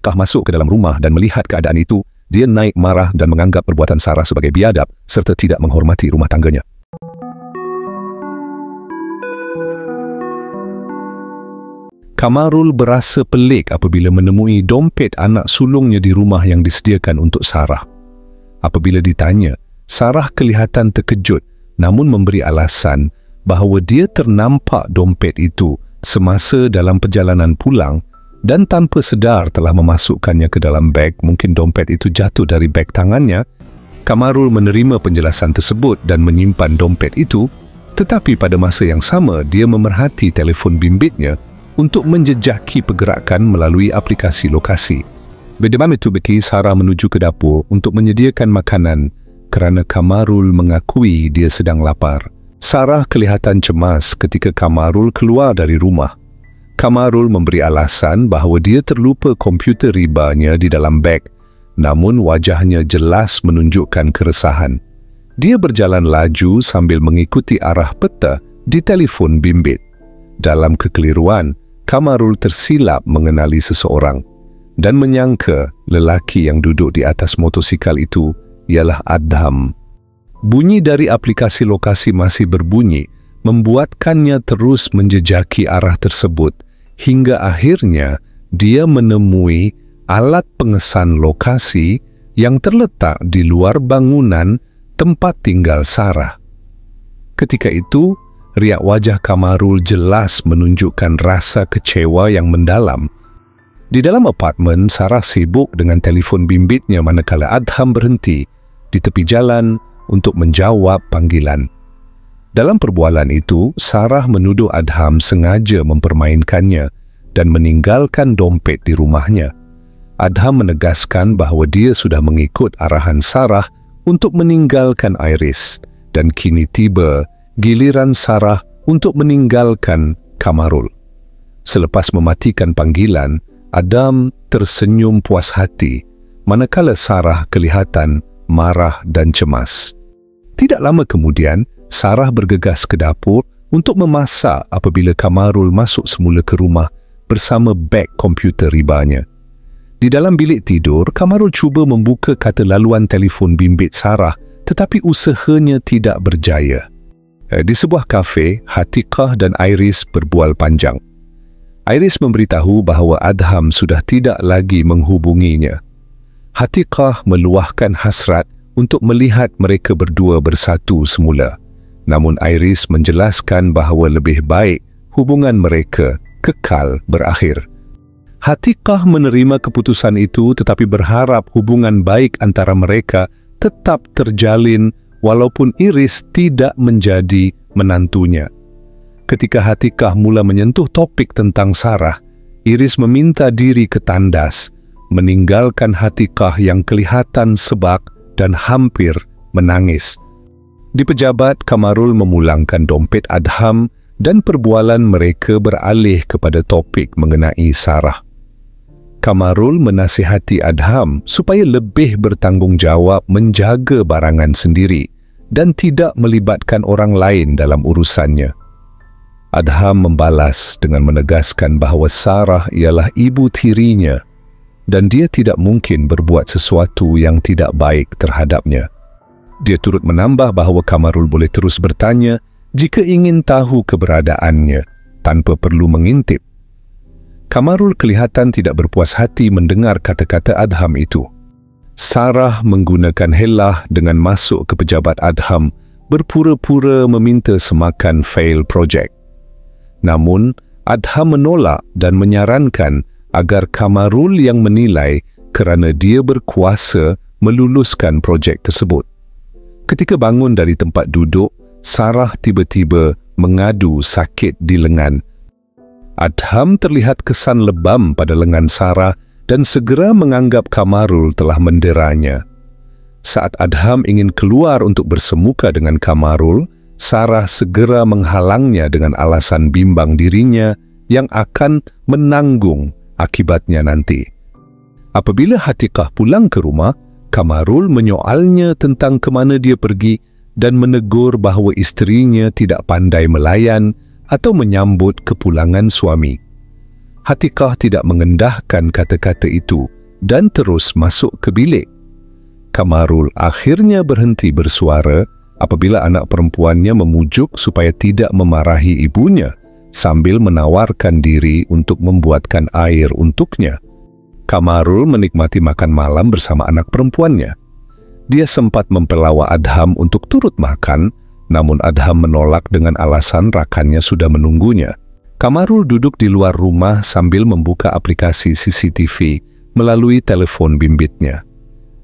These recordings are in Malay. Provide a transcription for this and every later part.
Hatikah masuk ke dalam rumah dan melihat keadaan itu, dia naik marah dan menganggap perbuatan Sarah sebagai biadab serta tidak menghormati rumah tangganya. Kamarul berasa pelik apabila menemui dompet anak sulungnya di rumah yang disediakan untuk Sarah. Apabila ditanya, Sarah kelihatan terkejut namun memberi alasan bahawa dia ternampak dompet itu semasa dalam perjalanan pulang dan tanpa sedar telah memasukkannya ke dalam beg. Mungkin dompet itu jatuh dari beg tangannya. Kamarul menerima penjelasan tersebut dan menyimpan dompet itu, tetapi pada masa yang sama dia memerhati telefon bimbitnya untuk menjejaki pergerakan melalui aplikasi lokasi. Bagaimana itu bagi Sarah menuju ke dapur untuk menyediakan makanan kerana Kamarul mengakui dia sedang lapar. Sarah kelihatan cemas ketika Kamarul keluar dari rumah. Kamarul memberi alasan bahawa dia terlupa komputer ribanya di dalam beg, namun wajahnya jelas menunjukkan keresahan. Dia berjalan laju sambil mengikuti arah peta di telefon bimbit. Dalam kekeliruan, Kamarul tersilap mengenali seseorang dan menyangka lelaki yang duduk di atas motosikal itu ialah Adham. Bunyi dari aplikasi lokasi masih berbunyi, membuatkannya terus menjejaki arah tersebut hingga akhirnya dia menemui alat pengesan lokasi yang terletak di luar bangunan tempat tinggal Sarah. Ketika itu, riak wajah Kamarul jelas menunjukkan rasa kecewa yang mendalam. Di dalam apartmen, Sarah sibuk dengan telefon bimbitnya manakala Adham berhenti di tepi jalan untuk menjawab panggilan. Dalam perbualan itu, Sarah menuduh Adham sengaja mempermainkannya dan meninggalkan dompet di rumahnya. Adham menegaskan bahawa dia sudah mengikut arahan Sarah untuk meninggalkan Iris dan kini tiba giliran Sarah untuk meninggalkan Kamarul. Selepas mematikan panggilan, Adham tersenyum puas hati, manakala Sarah kelihatan marah dan cemas. Tidak lama kemudian, Sarah bergegas ke dapur untuk memasak apabila Kamarul masuk semula ke rumah bersama beg komputer ribanya. Di dalam bilik tidur, Kamarul cuba membuka kata laluan telefon bimbit Sarah, tetapi usahanya tidak berjaya. Di sebuah kafe, Hatikah dan Iris berbual panjang. Iris memberitahu bahawa Adham sudah tidak lagi menghubunginya. Hatikah meluahkan hasrat untuk melihat mereka berdua bersatu semula. Namun Iris menjelaskan bahawa lebih baik hubungan mereka kekal berakhir. Hatikah menerima keputusan itu tetapi berharap hubungan baik antara mereka tetap terjalin walaupun Iris tidak menjadi menantunya. Ketika Hatikah mula menyentuh topik tentang Sarah, Iris meminta diri ke tandas, meninggalkan Hatikah yang kelihatan sebak dan hampir menangis. Di pejabat, Kamarul memulangkan dompet Adham dan perbualan mereka beralih kepada topik mengenai Sarah. Kamarul menasihati Adham supaya lebih bertanggungjawab menjaga barangan sendiri dan tidak melibatkan orang lain dalam urusannya. Adham membalas dengan menegaskan bahawa Sarah ialah ibu tirinya dan dia tidak mungkin berbuat sesuatu yang tidak baik terhadapnya. Dia turut menambah bahawa Kamarul boleh terus bertanya jika ingin tahu keberadaannya tanpa perlu mengintip. Kamarul kelihatan tidak berpuas hati mendengar kata-kata Adham itu. Sarah menggunakan helah dengan masuk ke pejabat Adham, berpura-pura meminta semakan fail projek. Namun, Adham menolak dan menyarankan agar Kamarul yang menilai kerana dia berkuasa meluluskan projek tersebut. Ketika bangun dari tempat duduk, Sarah tiba-tiba mengadu sakit di lengan. Adham terlihat kesan lebam pada lengan Sarah dan segera menganggap Kamarul telah menderanya. Saat Adham ingin keluar untuk bersemuka dengan Kamarul, Sarah segera menghalangnya dengan alasan bimbang dirinya yang akan menanggung akibatnya nanti. Apabila Hatikah pulang ke rumah, Kamarul menyoalnya tentang ke mana dia pergi dan menegur bahawa isterinya tidak pandai melayan atau menyambut kepulangan suami. Hatikah tidak mengendahkan kata-kata itu dan terus masuk ke bilik. Kamarul akhirnya berhenti bersuara apabila anak perempuannya memujuk supaya tidak memarahi ibunya sambil menawarkan diri untuk membuatkan air untuknya. Kamarul menikmati makan malam bersama anak perempuannya. Dia sempat mempelawa Adham untuk turut makan, namun Adham menolak dengan alasan rakannya sudah menunggunya. Kamarul duduk di luar rumah sambil membuka aplikasi CCTV melalui telepon bimbitnya.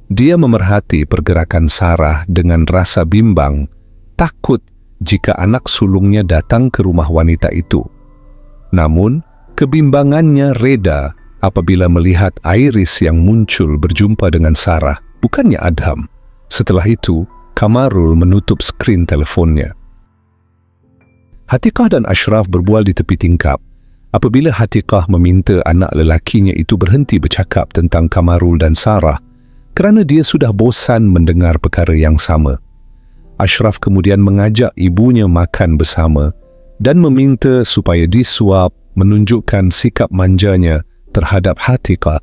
Dia memerhati pergerakan Sarah dengan rasa bimbang, takut jika anak sulungnya datang ke rumah wanita itu. Namun, kebimbangannya reda apabila melihat Iris yang muncul berjumpa dengan Sarah, bukannya Adham. Setelah itu, Kamarul menutup skrin teleponnya. Hatikah dan Ashraf berbual di tepi tingkap apabila Hatikah meminta anak lelakinya itu berhenti bercakap tentang Kamarul dan Sarah kerana dia sudah bosan mendengar perkara yang sama. Ashraf kemudian mengajak ibunya makan bersama dan meminta supaya disuap menunjukkan sikap manjanya terhadap Hatikah.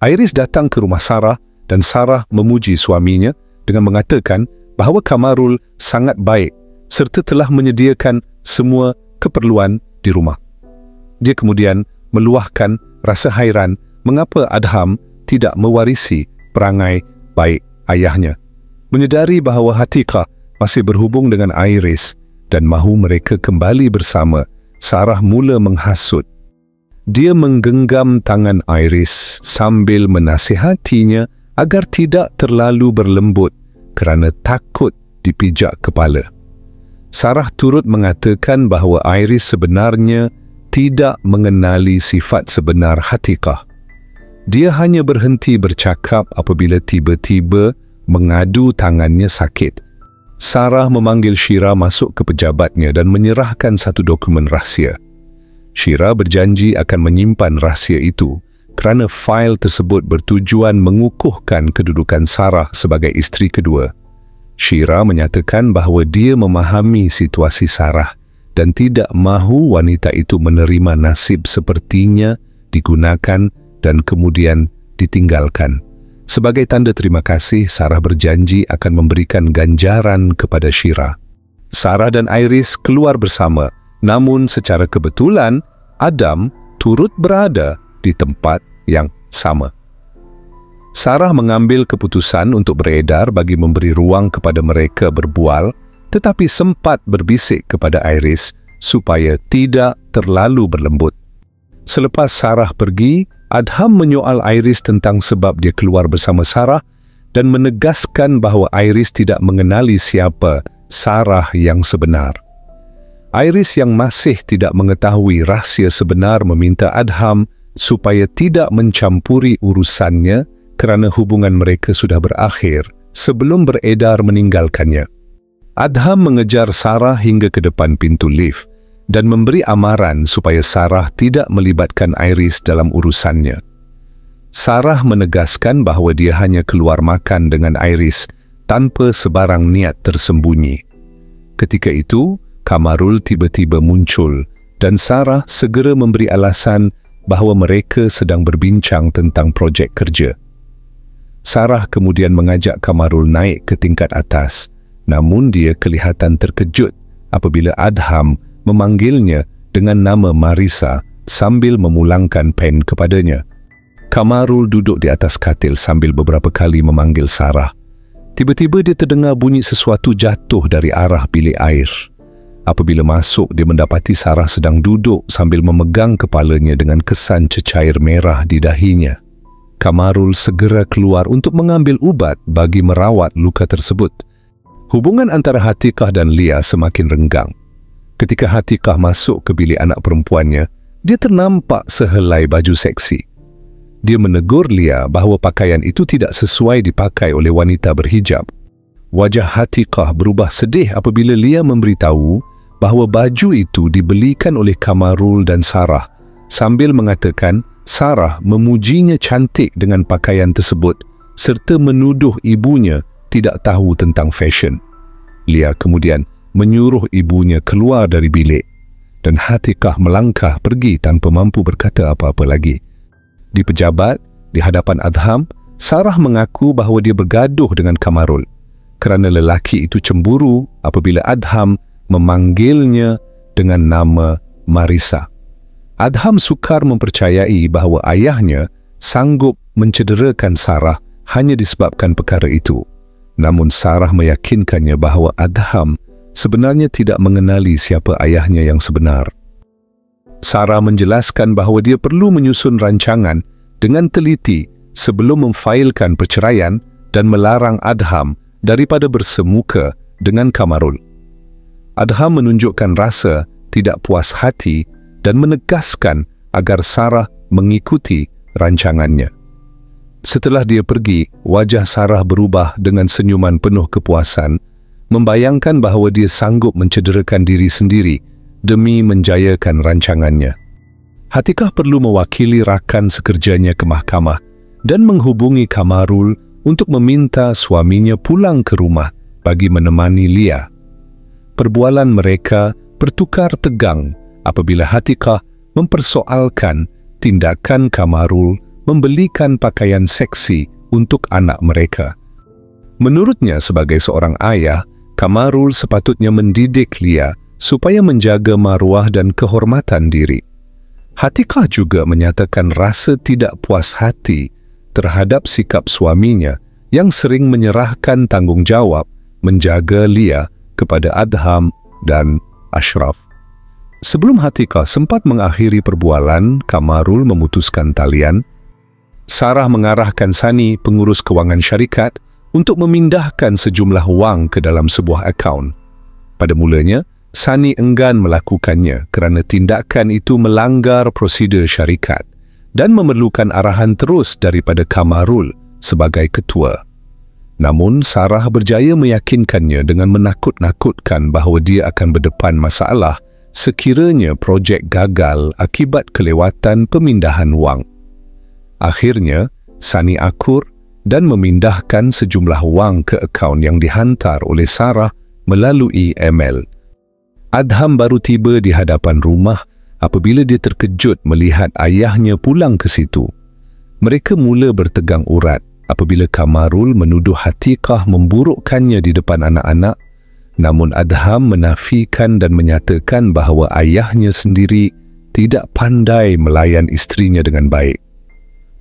Iris datang ke rumah Sarah dan Sarah memuji suaminya dengan mengatakan bahawa Kamarul sangat baik serta telah menyediakan semua keperluan di rumah. Dia kemudian meluahkan rasa hairan mengapa Adham tidak mewarisi perangai baik ayahnya. Menyedari bahawa Hatikah masih berhubung dengan Iris dan mahu mereka kembali bersama, Sarah mula menghasut. Dia menggenggam tangan Iris sambil menasihatinya agar tidak terlalu berlembut kerana takut dipijak kepala. Sarah turut mengatakan bahawa Iris sebenarnya tidak mengenali sifat sebenar Hatikah. Dia hanya berhenti bercakap apabila tiba-tiba mengadu tangannya sakit. Sarah memanggil Shira masuk ke pejabatnya dan menyerahkan satu dokumen rahsia. Shira berjanji akan menyimpan rahsia itu kerana fail tersebut bertujuan mengukuhkan kedudukan Sarah sebagai isteri kedua. Shira menyatakan bahawa dia memahami situasi Sarah dan tidak mahu wanita itu menerima nasib sepertinya digunakan dan kemudian ditinggalkan. Sebagai tanda terima kasih, Sarah berjanji akan memberikan ganjaran kepada Shira. Sarah dan Iris keluar bersama, namun secara kebetulan Adam turut berada di tempat yang sama. Sarah mengambil keputusan untuk beredar bagi memberi ruang kepada mereka berbual, tetapi sempat berbisik kepada Iris supaya tidak terlalu berlembut. Selepas Sarah pergi, Adham menyoal Iris tentang sebab dia keluar bersama Sarah dan menegaskan bahawa Iris tidak mengenali siapa Sarah yang sebenar. Iris yang masih tidak mengetahui rahsia sebenar meminta Adham supaya tidak mencampuri urusannya kerana hubungan mereka sudah berakhir sebelum beredar meninggalkannya. Adham mengejar Sarah hingga ke depan pintu lift dan memberi amaran supaya Sarah tidak melibatkan Iris dalam urusannya. Sarah menegaskan bahawa dia hanya keluar makan dengan Iris tanpa sebarang niat tersembunyi. Ketika itu, Kamarul tiba-tiba muncul dan Sarah segera memberi alasan bahawa mereka sedang berbincang tentang projek kerja. Sarah kemudian mengajak Kamarul naik ke tingkat atas, namun dia kelihatan terkejut apabila Adham memanggilnya dengan nama Marisa sambil memulangkan pen kepadanya. Kamarul duduk di atas katil sambil beberapa kali memanggil Sarah. Tiba-tiba dia terdengar bunyi sesuatu jatuh dari arah bilik air. Apabila masuk, dia mendapati Sarah sedang duduk sambil memegang kepalanya dengan kesan cecair merah di dahinya. Kamarul segera keluar untuk mengambil ubat bagi merawat luka tersebut. Hubungan antara Hatikah dan Lia semakin renggang. Ketika Hatikah masuk ke bilik anak perempuannya, dia ternampak sehelai baju seksi. Dia menegur Lia bahawa pakaian itu tidak sesuai dipakai oleh wanita berhijab. Wajah Hatikah berubah sedih apabila Lia memberitahu bahawa baju itu dibelikan oleh Kamarul dan Sarah, sambil mengatakan Sarah memujinya cantik dengan pakaian tersebut serta menuduh ibunya tidak tahu tentang fashion. Lia kemudian menyuruh ibunya keluar dari bilik dan Hatikah melangkah pergi tanpa mampu berkata apa-apa lagi. Di pejabat, di hadapan Adham, Sarah mengaku bahawa dia bergaduh dengan Kamarul kerana lelaki itu cemburu apabila Adham memanggilnya dengan nama Marisa. Adham sukar mempercayai bahawa ayahnya sanggup mencederakan Sarah hanya disebabkan perkara itu. Namun Sarah meyakinkannya bahawa Adham sebenarnya tidak mengenali siapa ayahnya yang sebenar. Sarah menjelaskan bahawa dia perlu menyusun rancangan dengan teliti sebelum memfailkan perceraian dan melarang Adham daripada bersemuka dengan Kamarul. Adham menunjukkan rasa tidak puas hati dan menegaskan agar Sarah mengikuti rancangannya. Setelah dia pergi, wajah Sarah berubah dengan senyuman penuh kepuasan, membayangkan bahawa dia sanggup mencederakan diri sendiri demi menjayakan rancangannya. Hatikah perlu mewakili rakan sekerjanya ke mahkamah dan menghubungi Kamarul untuk meminta suaminya pulang ke rumah bagi menemani Lia. Perbualan mereka bertukar tegang apabila Hatikah mempersoalkan tindakan Kamarul membelikan pakaian seksi untuk anak mereka. Menurutnya, sebagai seorang ayah, Kamarul sepatutnya mendidik Lia supaya menjaga maruah dan kehormatan diri. Hatikah juga menyatakan rasa tidak puas hati terhadap sikap suaminya yang sering menyerahkan tanggungjawab menjaga Lia kepada Adham dan Ashraf. Sebelum Hatikah sempat mengakhiri perbualan, Kamarul memutuskan talian. Sarah mengarahkan Sani, pengurus kewangan syarikat, untuk memindahkan sejumlah wang ke dalam sebuah akaun. Pada mulanya, Sani enggan melakukannya kerana tindakan itu melanggar prosedur syarikat dan memerlukan arahan terus daripada Kamarul sebagai ketua. Namun, Sarah berjaya meyakinkannya dengan menakut-nakutkan bahawa dia akan berdepan masalah sekiranya projek gagal akibat kelewatan pemindahan wang. Akhirnya, Sani akur dan memindahkan sejumlah wang ke akaun yang dihantar oleh Sarah melalui email. Adham baru tiba di hadapan rumah apabila dia terkejut melihat ayahnya pulang ke situ. Mereka mula bertegang urat apabila Kamarul menuduh Hatikah memburukkannya di depan anak-anak, namun Adham menafikan dan menyatakan bahawa ayahnya sendiri tidak pandai melayan isterinya dengan baik.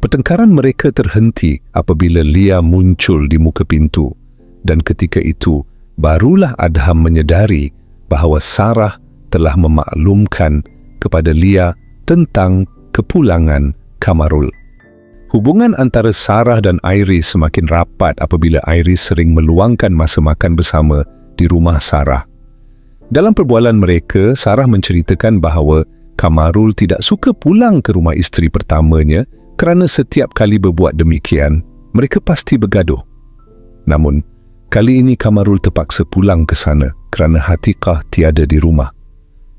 Pertengkaran mereka terhenti apabila Lia muncul di muka pintu, dan ketika itu barulah Adham menyedari bahawa Sarah telah memaklumkan kepada Lia tentang kepulangan Kamarul. Hubungan antara Sarah dan Iris semakin rapat apabila Iris sering meluangkan masa makan bersama di rumah Sarah. Dalam perbualan mereka, Sarah menceritakan bahawa Kamarul tidak suka pulang ke rumah isteri pertamanya kerana setiap kali berbuat demikian, mereka pasti bergaduh. Namun, kali ini Kamarul terpaksa pulang ke sana kerana Hatikah tiada di rumah.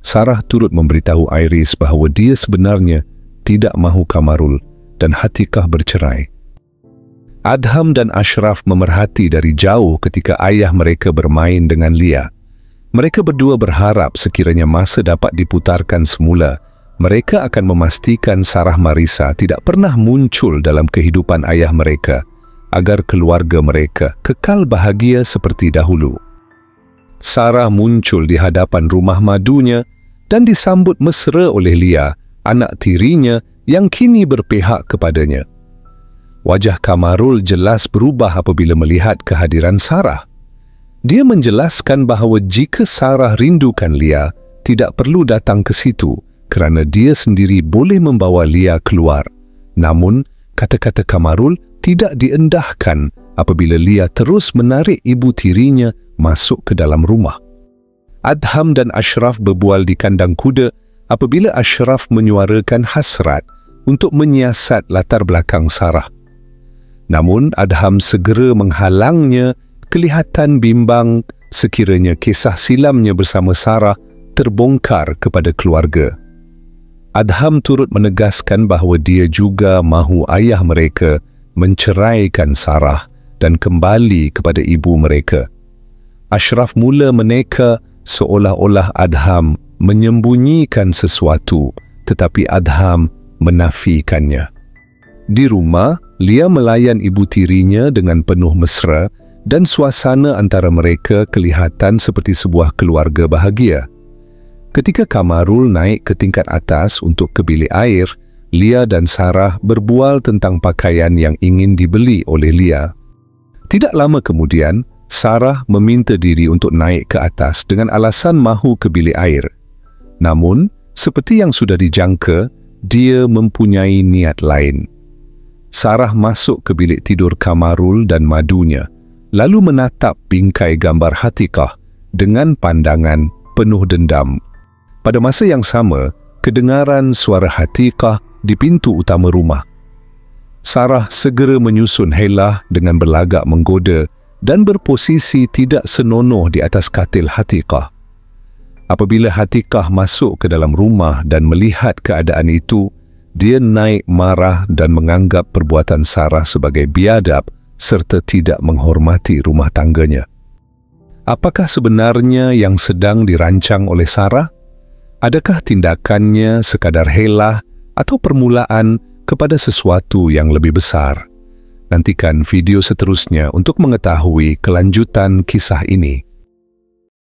Sarah turut memberitahu Iris bahawa dia sebenarnya tidak mahu Kamarul dan Hatikah bercerai. Adham dan Ashraf memerhati dari jauh ketika ayah mereka bermain dengan Lia. Mereka berdua berharap sekiranya masa dapat diputarkan semula, mereka akan memastikan Sarah Marisa tidak pernah muncul dalam kehidupan ayah mereka agar keluarga mereka kekal bahagia seperti dahulu. Sarah muncul di hadapan rumah madunya dan disambut mesra oleh Lia, anak tirinya yang kini berpihak kepadanya. Wajah Kamarul jelas berubah apabila melihat kehadiran Sarah. Dia menjelaskan bahawa jika Sarah rindukan Lia, tidak perlu datang ke situ kerana dia sendiri boleh membawa Lia keluar. Namun, kata-kata Kamarul tidak diendahkan apabila Lia terus menarik ibu tirinya masuk ke dalam rumah. Adham dan Ashraf berbual di kandang kuda apabila Ashraf menyuarakan hasrat untuk menyiasat latar belakang Sarah. Namun, Adham segera menghalangnya, kelihatan bimbang sekiranya kisah silamnya bersama Sarah terbongkar kepada keluarga. Adham turut menegaskan bahawa dia juga mahu ayah mereka menceraikan Sarah dan kembali kepada ibu mereka. Ashraf mula meneka seolah-olah Adham menyembunyikan sesuatu, tetapi Adham menafikannya. Di rumah, Lia melayan ibu tirinya dengan penuh mesra dan suasana antara mereka kelihatan seperti sebuah keluarga bahagia. Ketika Kamarul naik ke tingkat atas untuk ke bilik air, Lia dan Sarah berbual tentang pakaian yang ingin dibeli oleh Lia. Tidak lama kemudian, Sarah meminta diri untuk naik ke atas dengan alasan mahu ke bilik air. Namun, seperti yang sudah dijangka, dia mempunyai niat lain. Sarah masuk ke bilik tidur Kamarul dan madunya, lalu menatap bingkai gambar Hatikah dengan pandangan penuh dendam. Pada masa yang sama, kedengaran suara Hatikah di pintu utama rumah. Sarah segera menyusun Helah dengan berlagak menggoda dan berposisi tidak senonoh di atas katil Hatikah. Apabila Hatikah masuk ke dalam rumah dan melihat keadaan itu, dia naik marah dan menganggap perbuatan Sarah sebagai biadab serta tidak menghormati rumah tangganya. Apakah sebenarnya yang sedang dirancang oleh Sarah? Adakah tindakannya sekadar helah atau permulaan kepada sesuatu yang lebih besar? Nantikan video seterusnya untuk mengetahui kelanjutan kisah ini.